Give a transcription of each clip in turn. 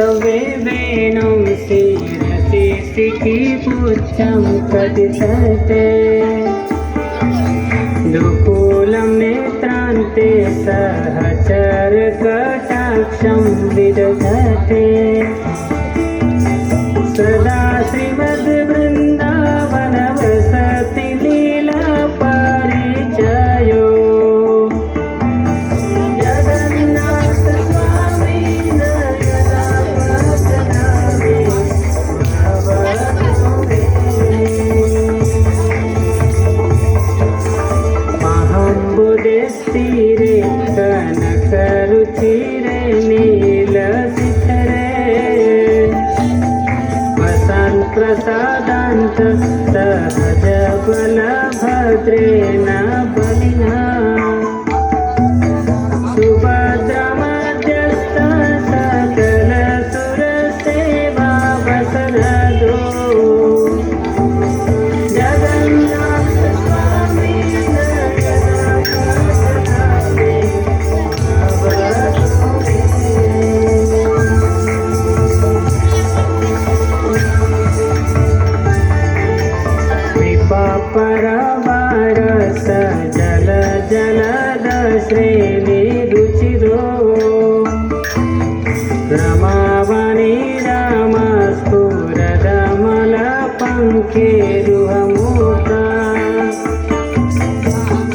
भव्ये वेणुं शिरसि शिखिपुच्छं कथितते दुकूलं नेत्रान्ते सहचरकटाक्षं विदधते सदा श्रीमद्वृन्दावनवसति लीला परिचयो जगन्नाथ स्वामी नयनापतनामे महाम्बुधिस्थिरे कनकरुचिरे नीलशिखरे प्रसादान्त सहज बलभद्रेण बलिना सुभद्रमध्यस्थ सकल सुरसेवा वसनदो जगन्नाथ स्वामी नयनापतनामे परवारस जल जलद श्रेणी रुचिरो रमावणी राम स्फुरदमल पंखेरुहमुखा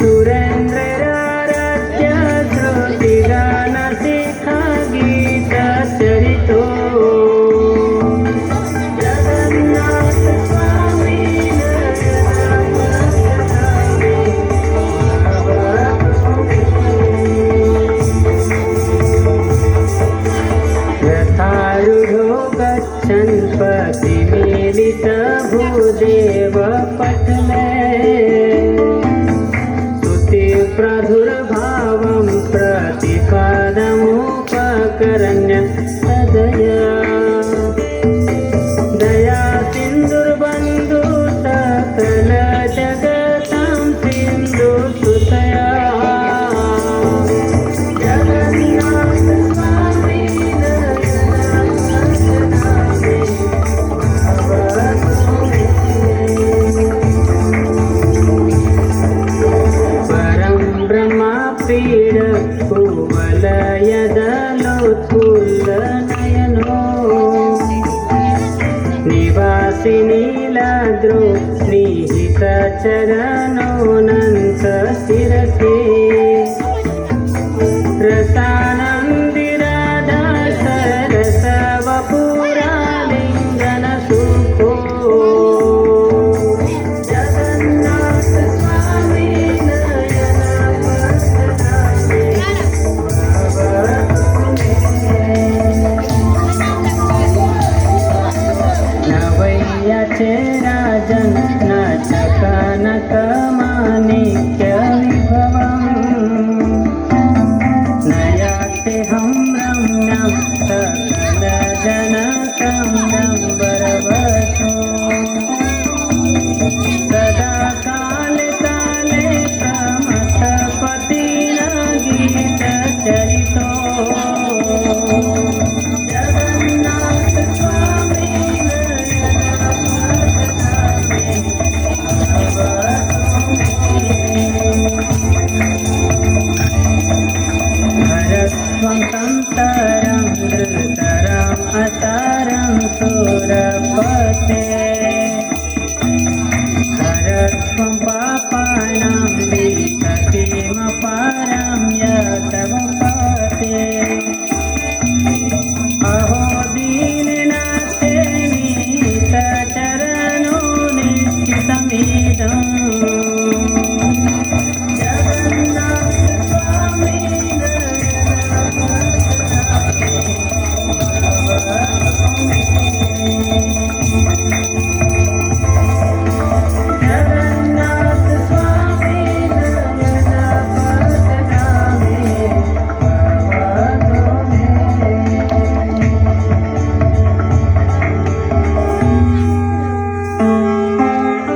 सुरेन्द्रराध्य श्रुतिगान शिखा गीत चरितो पतिमीलित भूदेव पटले स्तुति प्रादुर्भावं प्रतिपदमुपकरण्य सदया दया सिन्धुर्बन्धु सकल जगतां सिन्धु सुतया जगन्नाथ स्वामी कुवलयदलोत्फुल्लनयनो निवासि नीलाद्रो निहितचरणोऽनन्तशिरसि रसानन्दिराधा सरसवपुरालिङ्गनसुखो जगन्नाथ स्वामी राजन् नचकनकमाणिक्य विभवम् नयातेऽहं रम्यं सकलजनकं डम्बरवशो सदा काले काले प्रमथपतिना गीतचरितो जगन्नाथ स्वामी तन्तरं धृतरम् अतरं सुरपते हरत्वं पापानां विपतिमपारं यतवपते अहो दीननाथे नीतचरणो निश्चितमिदम्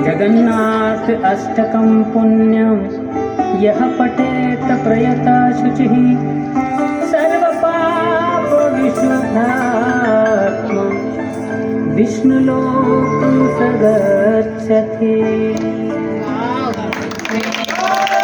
जगन्नाथ अष्टकं पुण्यं यः पठेत प्रयता शुचिः सर्वपापविशुद्धा विष्णुलोकं स गच्छति। Wow, that's great.